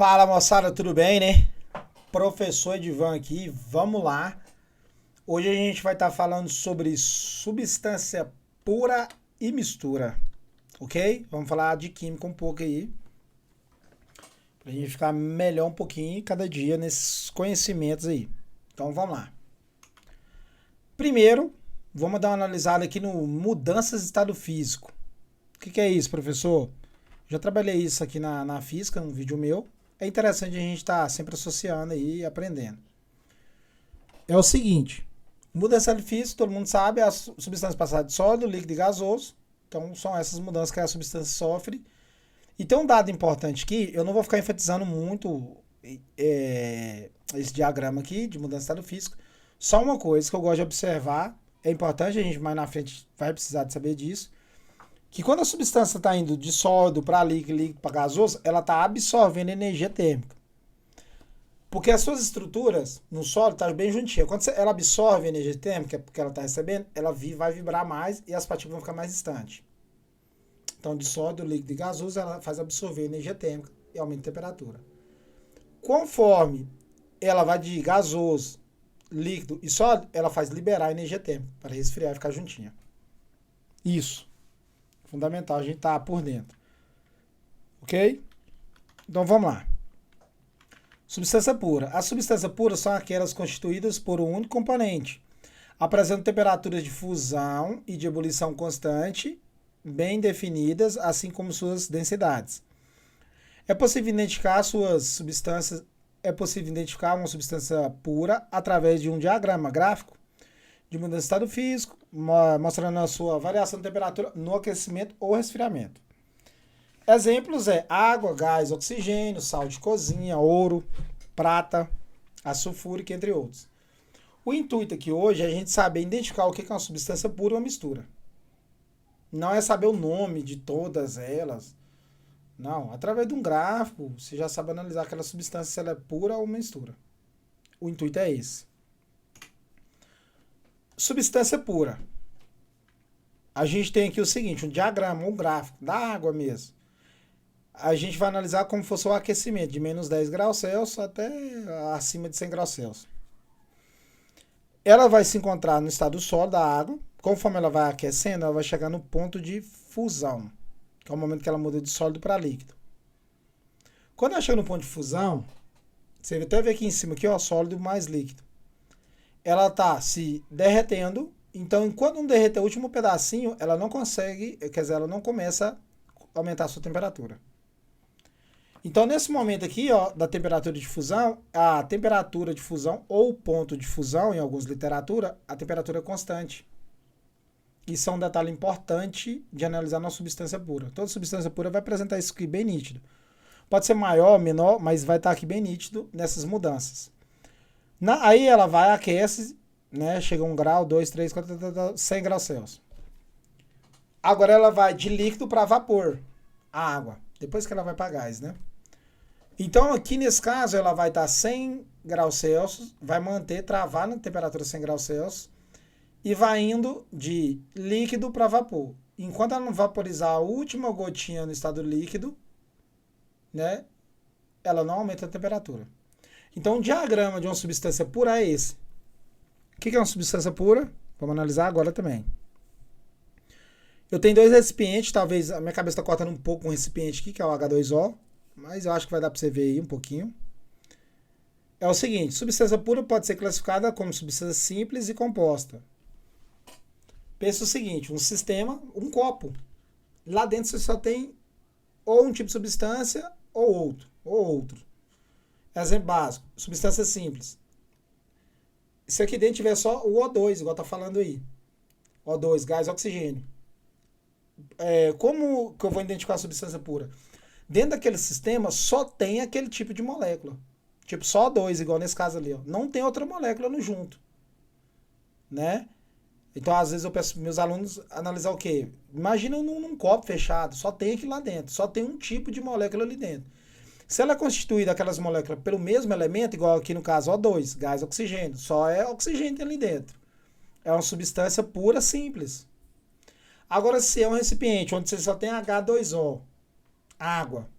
Fala moçada, tudo bem, né? Professor Edivan aqui, vamos lá. Hoje a gente vai estar falando sobre substância pura e mistura, ok? Vamos falar de química um pouco aí, pra gente ficar melhor um pouquinho cada dia nesses conhecimentos aí. Então vamos lá. Primeiro, vamos dar uma analisada aqui no mudanças de estado físico. O que é isso, professor? Já trabalhei isso aqui na física, um vídeo meu. É interessante a gente estar sempre associando aí e aprendendo. É o seguinte, mudança de físico, todo mundo sabe, é a substância passada de sólido, líquido e gasoso. Então são essas mudanças que a substância sofre. E tem um dado importante aqui, eu não vou ficar enfatizando muito esse diagrama aqui de mudança de estado físico. Só uma coisa que eu gosto de observar, é importante, a gente mais na frente vai precisar de saber disso, que quando a substância está indo de sólido para líquido, líquido para gasoso, ela está absorvendo energia térmica. Porque as suas estruturas no sólido estão bem juntinhas. Quando ela absorve energia térmica, porque ela está recebendo, ela vai vibrar mais e as partículas vão ficar mais distantes. Então, de sólido, líquido e gasoso, ela faz absorver energia térmica e aumenta a temperatura. Conforme ela vai de gasoso, líquido e sólido, ela faz liberar energia térmica para resfriar e ficar juntinha. Isso. Fundamental a gente estar por dentro. Ok? Então vamos lá. Substância pura. As substâncias puras são aquelas constituídas por um único componente. Apresentam temperaturas de fusão e de ebulição constante, bem definidas, assim como suas densidades. É possível identificar uma substância pura através de um diagrama gráfico de mudança de estado físico, mostrando a sua variação de temperatura no aquecimento ou resfriamento. Exemplos é água, gás, oxigênio, sal de cozinha, ouro, prata, ácido sulfúrico, entre outros. O intuito aqui hoje é a gente saber identificar o que é uma substância pura ou uma mistura. Não é saber o nome de todas elas. Não, através de um gráfico, você já sabe analisar aquela substância se ela é pura ou mistura. O intuito é esse. Substância pura. A gente tem aqui o seguinte, um diagrama, um gráfico da água mesmo. A gente vai analisar como fosse o aquecimento, de menos 10 graus Celsius até acima de 100 graus Celsius. Ela vai se encontrar no estado sólido da água. Conforme ela vai aquecendo, ela vai chegar no ponto de fusão, que é o momento que ela muda de sólido para líquido. Quando ela chega no ponto de fusão, você até vê aqui em cima, aqui, ó, sólido mais líquido. Ela está se derretendo, então enquanto não derreter o último pedacinho, ela não consegue, quer dizer, ela não começa a aumentar a sua temperatura. Então nesse momento aqui, ó, da temperatura de fusão, a temperatura de fusão ou ponto de fusão, em algumas literaturas, a temperatura é constante. Isso é um detalhe importante de analisar na substância pura. Toda substância pura vai apresentar isso aqui bem nítido. Pode ser maior, menor, mas vai estar aqui bem nítido nessas mudanças. Aí ela vai, aquece, né? Chega a 1 grau, 2, 3, 4, 100 graus Celsius. Agora ela vai de líquido para vapor, a água. Depois que ela vai para gás, né? Então aqui nesse caso ela vai estar 100 graus Celsius, vai manter, travar na temperatura 100 graus Celsius e vai indo de líquido para vapor. Enquanto ela não vaporizar a última gotinha no estado líquido, né? Ela não aumenta a temperatura. Então, o diagrama de uma substância pura é esse. O que é uma substância pura? Vamos analisar agora também. Eu tenho dois recipientes, talvez a minha cabeça está cortando um pouco um recipiente aqui, que é o H2O, mas eu acho que vai dar para você ver aí um pouquinho. É o seguinte, substância pura pode ser classificada como substância simples e composta. Pensa o seguinte, um sistema, um copo. Lá dentro você só tem ou um tipo de substância ou outro. Exemplo básico, substância simples. Se aqui dentro tiver só o O2, igual tá falando aí. O2, gás, oxigênio. Como que eu vou identificar a substância pura? Dentro daquele sistema só tem aquele tipo de molécula. Tipo só O2, igual nesse caso ali. Ó. Não tem outra molécula no junto. Né? Então às vezes eu peço meus alunos analisar o quê? Imagina num copo fechado, só tem aquilo lá dentro. Só tem um tipo de molécula ali dentro. Se ela é constituída, aquelas moléculas, pelo mesmo elemento, igual aqui no caso O2, gás, oxigênio, só é oxigênio ali dentro. É uma substância pura, simples. Agora, se é um recipiente onde você só tem H2O, água,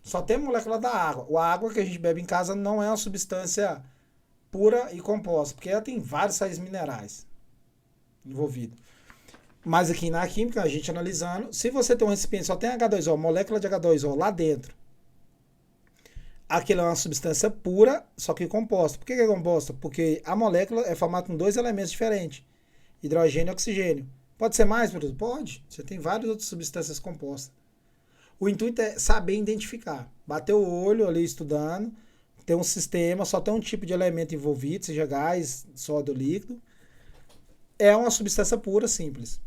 Só tem a molécula da água. A água que a gente bebe em casa não é uma substância pura e composta, porque ela tem vários sais minerais envolvidos. Mas aqui na química, a gente analisando, se você tem um recipiente só tem H2O, molécula de H2O lá dentro, aquilo é uma substância pura, só que composta. Por que é composta? Porque a molécula é formada com dois elementos diferentes, hidrogênio e oxigênio. Pode ser mais, por exemplo? Pode. Você tem várias outras substâncias compostas. O intuito é saber identificar. Bater o olho ali estudando, ter um sistema, só tem um tipo de elemento envolvido, seja gás, sólido, líquido. É uma substância pura, simples.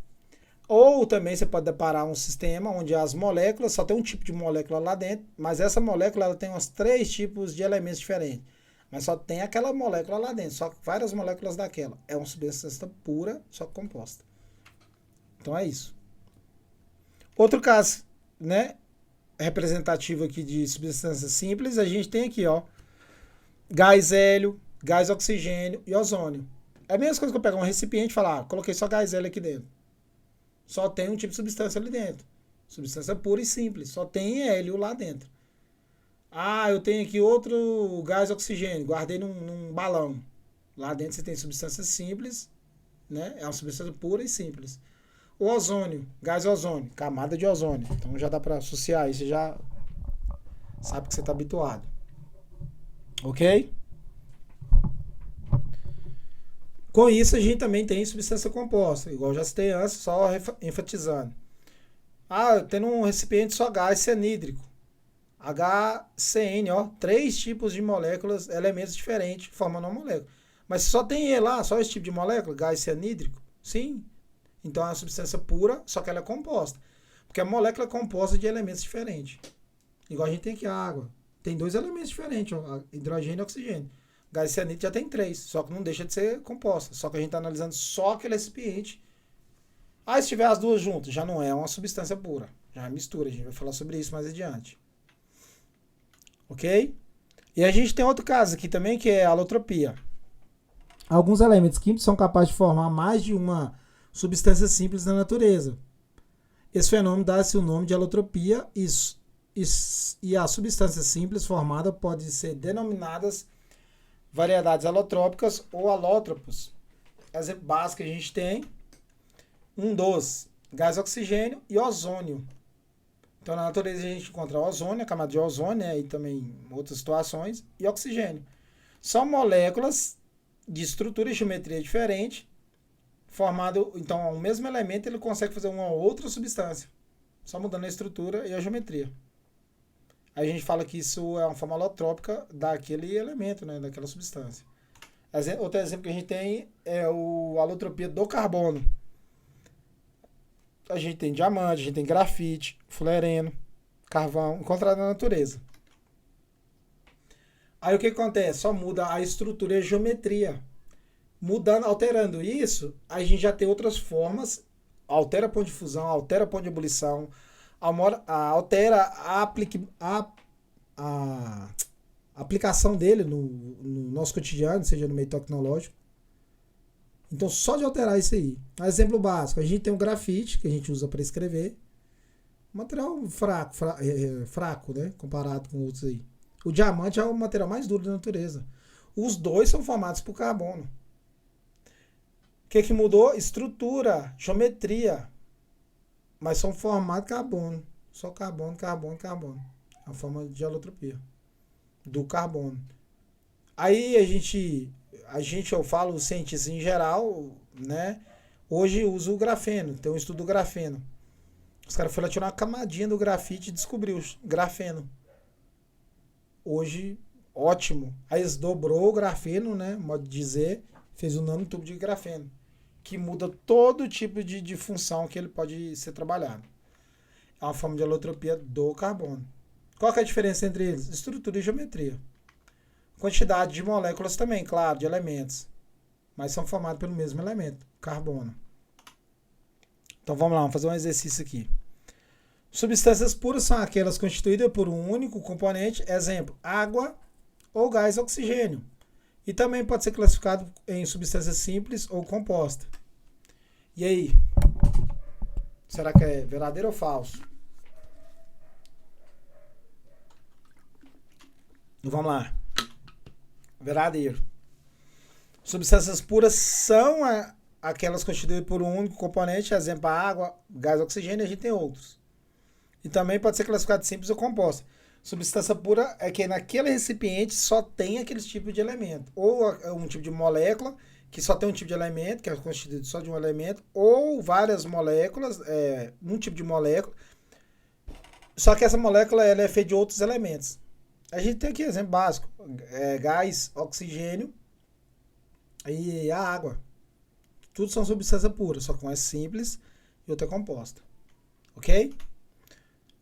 Ou também você pode deparar um sistema onde as moléculas, só tem um tipo de molécula lá dentro, mas essa molécula ela tem uns 3 tipos de elementos diferentes. Mas só tem aquela molécula lá dentro, só várias moléculas daquela. É uma substância pura, só composta. Então é isso. Outro caso, né, representativo aqui de substâncias simples, a gente tem aqui, ó, gás hélio, gás oxigênio e ozônio. É a mesma coisa que eu pegar um recipiente e falar, coloquei só gás hélio aqui dentro. Só tem um tipo de substância ali dentro. Substância pura e simples. Só tem hélio lá dentro. Ah, eu tenho aqui outro gás oxigênio. Guardei num balão. Lá dentro você tem substância simples, né? É uma substância pura e simples. O ozônio, gás ozônio, camada de ozônio. Então já dá para associar isso, você já sabe que você está habituado. Ok? Com isso a gente também tem substância composta, igual eu já citei antes, só enfatizando. Ah, tendo um recipiente só gás cianídrico. HCN, ó, 3 tipos de moléculas, elementos diferentes, formando uma molécula. Mas só tem ele lá, só esse tipo de molécula, gás cianídrico? Sim. Então é uma substância pura, só que ela é composta. Porque a molécula é composta de elementos diferentes. Igual a gente tem aqui a água. Tem 2 elementos diferentes, ó, hidrogênio e oxigênio. Gás cianídrico já tem 3, só que não deixa de ser composta. Só que a gente está analisando só aquele recipiente. Ah, se tiver as duas juntas, já não é uma substância pura. Já é mistura, a gente vai falar sobre isso mais adiante. Ok? E a gente tem outro caso aqui também, que é a alotropia. Alguns elementos químicos são capazes de formar mais de uma substância simples na natureza. Esse fenômeno dá-se o nome de alotropia e as substâncias simples formadas podem ser denominadas variedades alotrópicas ou alótropos. Exemplo básico que a gente tem, dos, gás oxigênio e ozônio. Então, na natureza a gente encontra ozônio, a camada de ozônio, né, e também outras situações, e oxigênio. São moléculas de estrutura e geometria diferente, formado, então, o mesmo elemento ele consegue fazer uma outra substância, só mudando a estrutura e a geometria. Aí a gente fala que isso é uma forma alotrópica daquele elemento, né, daquela substância. Outro exemplo que a gente tem é a alotropia do carbono. A gente tem diamante, a gente tem grafite, fulereno, carvão, encontrado na natureza. Aí o que acontece? Só muda a estrutura e a geometria. Mudando, alterando isso, a gente já tem outras formas, altera ponto de fusão, altera ponto de ebulição, altera a aplicação dele no nosso cotidiano, seja no meio tecnológico. Então, só de alterar isso aí. Um exemplo básico, a gente tem o grafite, que a gente usa para escrever. Material fraco, né? Comparado com outros aí. O diamante é o material mais duro da natureza. Os dois são formados por carbono. O que mudou? Estrutura, geometria. Mas são formados de carbono. Só carbono, carbono, carbono. É a forma de alotropia do carbono. Aí eu falo, os cientistas em geral, né? Hoje usa o grafeno, tem um estudo do grafeno. Os caras foram lá tirar uma camadinha do grafite e descobriu o grafeno. Hoje, ótimo. Aí eles dobrou o grafeno, né? Modo de dizer, fez um nanotubo de grafeno, que muda todo tipo de função que ele pode ser trabalhado. É uma forma de alotropia do carbono. Qual que é a diferença entre eles? Estrutura e geometria. Quantidade de moléculas também, claro, de elementos. Mas são formados pelo mesmo elemento, carbono. Então vamos lá, vamos fazer um exercício aqui. Substâncias puras são aquelas constituídas por um único componente, exemplo, água ou gás oxigênio. E também pode ser classificado em substâncias simples ou composta. E aí? Será que é verdadeiro ou falso? Vamos lá. Verdadeiro. Substâncias puras são aquelas constituídas por um único componente, exemplo, a água, gás, oxigênio, e a gente tem outros. E também pode ser classificado simples ou composta. Substância pura é que naquele recipiente só tem aquele tipo de elemento. Ou um tipo de molécula, que só tem um tipo de elemento, que é constituído só de um elemento, ou várias moléculas, um tipo de molécula, só que essa molécula ela é feita de outros elementos. A gente tem aqui exemplo básico: gás, oxigênio e a água. Tudo são substância pura, só que um é simples e outro é composta. Ok?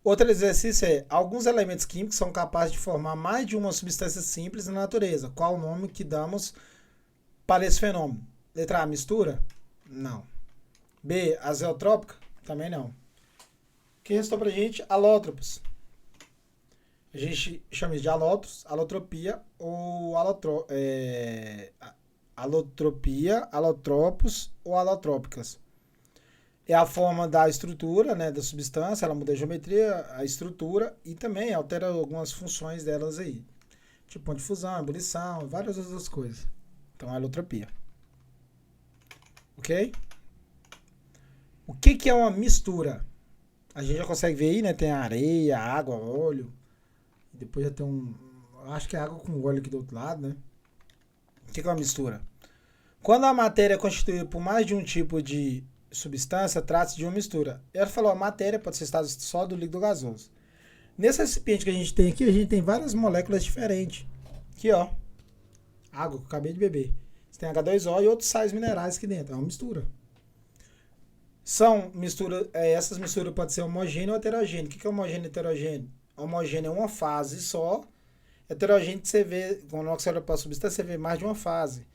Outro exercício é: alguns elementos químicos são capazes de formar mais de uma substância simples na natureza. Qual o nome que damos para esse fenômeno? Letra A, mistura? Não. B, azeotrópica? Também não. O que restou pra gente? Alótropos. A gente chama isso de alótropos, alotropia ou alotropia, alotropos ou alotrópicas. É a forma da estrutura, né, da substância, ela muda a geometria, a estrutura e também altera algumas funções delas aí. Tipo ponto de fusão, ebulição, várias outras coisas. Então, é alotropia. Ok? O que é uma mistura? A gente já consegue ver aí, né? Tem areia, água, óleo. Depois já tem acho que é água com óleo aqui do outro lado, né? O que é uma mistura? Quando a matéria é constituída por mais de um tipo de substância, trata-se de uma mistura. Ela falou, a matéria pode ser estado só do líquido gasoso. Nesse recipiente que a gente tem aqui, a gente tem várias moléculas diferentes. Aqui, ó. Água que eu acabei de beber. Você tem H2O e outros sais minerais aqui dentro. É uma mistura. Essas misturas podem ser homogêneo ou heterogêneo. O que é homogêneo e heterogêneo? Homogêneo é uma fase só. Heterogêneo você vê, quando você olha para a substância, você vê mais de uma fase.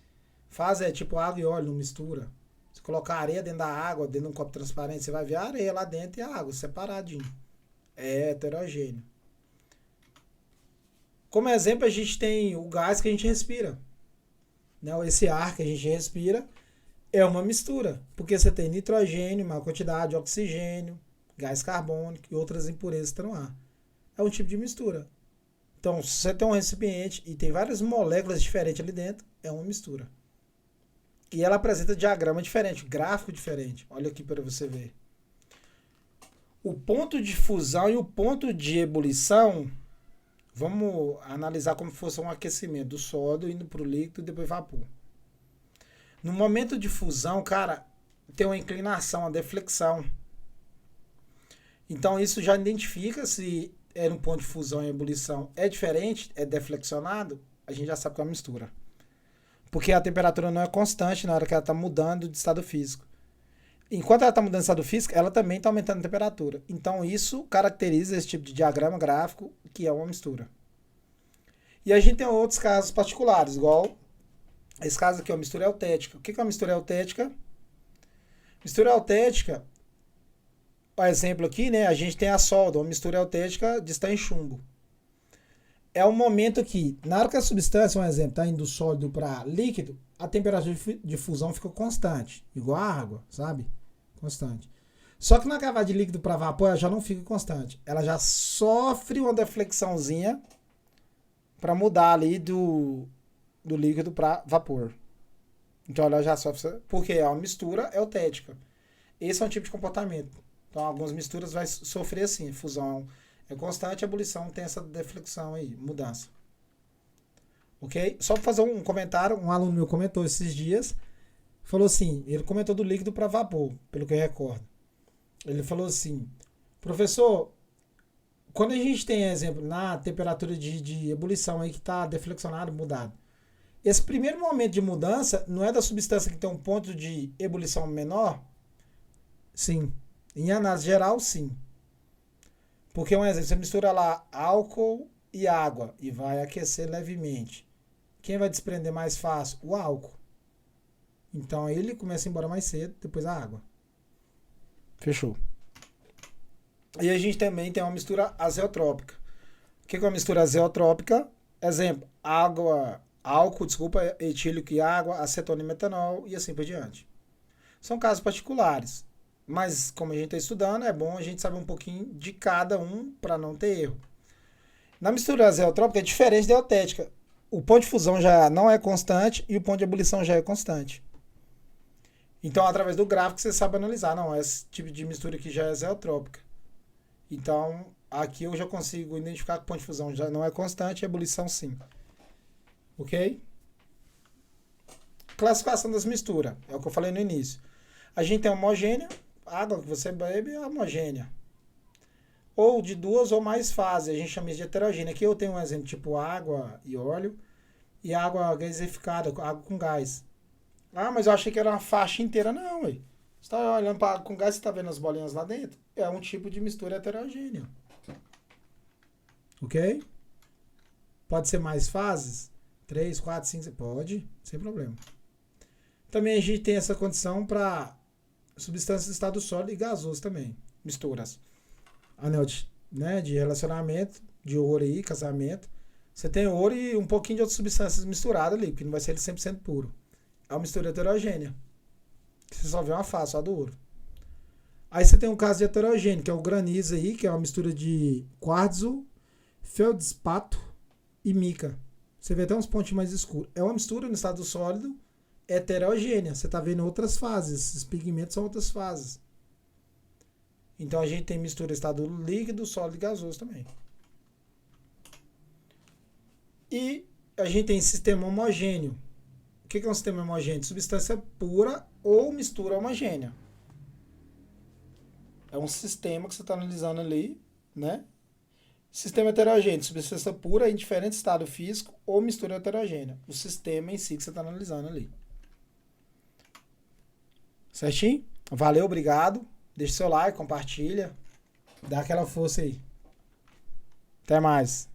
Fase é tipo água e óleo, não mistura. Se colocar areia dentro da água, dentro de um copo transparente, você vai ver a areia lá dentro e a água separadinho. É heterogêneo. Como exemplo, a gente tem o gás que a gente respira. Esse ar que a gente respira é uma mistura, porque você tem nitrogênio, uma quantidade de oxigênio, gás carbônico e outras impurezas que estão no ar. É um tipo de mistura. Então, se você tem um recipiente e tem várias moléculas diferentes ali dentro, é uma mistura. E ela apresenta diagrama diferente, gráfico diferente. Olha aqui para você ver. O ponto de fusão e o ponto de ebulição, vamos analisar como se fosse um aquecimento do sódio indo para o líquido e depois vapor. No momento de fusão, cara, tem uma inclinação, uma deflexão. Então isso já identifica se é no ponto de fusão e ebulição é diferente, é deflexionado, a gente já sabe que é uma mistura. Porque a temperatura não é constante na hora que ela está mudando de estado físico. Enquanto ela está mudando de estado físico, ela também está aumentando a temperatura. Então isso caracteriza esse tipo de diagrama gráfico que é uma mistura. E a gente tem outros casos particulares, igual esse caso aqui, ó, mistura eutética. O que é uma mistura eutética? Mistura eutética, o exemplo aqui, né? A gente tem a solda, uma mistura eutética de estanho em chumbo. É um momento que, na hora que a substância, um exemplo, está indo do sólido para líquido, a temperatura de fusão fica constante, igual a água, sabe? Constante. Só que na cavada de líquido para vapor, ela já não fica constante. Ela já sofre uma deflexãozinha para mudar ali do líquido para vapor. Então ela já sofre, porque é uma mistura eutética. Esse é um tipo de comportamento. Então algumas misturas vai sofrer assim, fusão é constante, a ebulição tem essa deflexão aí, mudança. Ok? Só para fazer um comentário, um aluno meu comentou esses dias, falou assim, ele comentou do líquido para vapor, pelo que eu recordo. Ele falou assim, professor, quando a gente tem exemplo na temperatura de ebulição aí que está deflexionado, mudado, esse primeiro momento de mudança não é da substância que tem um ponto de ebulição menor? Sim. Em análise geral, sim. Porque, um exemplo, você mistura lá álcool e água e vai aquecer levemente. Quem vai desprender mais fácil? O álcool. Então, ele começa a ir embora mais cedo, depois a água. Fechou. E a gente também tem uma mistura azeotrópica. O que é uma mistura azeotrópica? Exemplo, álcool, etílico e água, acetona e metanol e assim por diante. São casos particulares. Mas como a gente está estudando, é bom a gente saber um pouquinho de cada um para não ter erro. Na mistura azeotrópica é diferente da eutética. O ponto de fusão já não é constante e o ponto de ebulição já é constante. Então, através do gráfico, você sabe analisar. Não, esse tipo de mistura aqui já é azeotrópica. Então, aqui eu já consigo identificar que o ponto de fusão já não é constante e a ebulição sim. Ok? Classificação das misturas. É o que eu falei no início. A gente tem homogênea. A água que você bebe é homogênea. Ou de duas ou mais fases. A gente chama isso de heterogênea. Aqui eu tenho um exemplo tipo água e óleo. E água gasificada, água com gás. Ah, mas eu achei que era uma faixa inteira. Não, ué. Você está olhando para água com gás e está vendo as bolinhas lá dentro? É um tipo de mistura heterogênea. Ok? Pode ser mais fases? 3, 4, 5, pode, sem problema. Também a gente tem essa condição para substâncias de estado sólido e gasoso também. Misturas. Anel de relacionamento, de ouro aí, casamento. Você tem ouro e um pouquinho de outras substâncias misturadas ali, porque não vai ser ele 100% puro. É uma mistura heterogênea. Você só vê uma face, só do ouro. Aí você tem um caso de heterogêneo, que é o granizo aí, que é uma mistura de quartzo, feldspato e mica. Você vê até uns pontinhos mais escuros. É uma mistura no estado sólido heterogênea. Você está vendo outras fases. Esses pigmentos são outras fases. Então a gente tem mistura estado líquido, sólido e gasoso também. E a gente tem sistema homogêneo. O que é um sistema homogêneo? Substância pura ou mistura homogênea. É um sistema que você está analisando ali, né? Sistema heterogêneo, substância pura em diferente estado físico ou mistura heterogênea. O sistema em si que você está analisando ali. Certinho? Valeu, obrigado. Deixa seu like, compartilha. Dá aquela força aí. Até mais.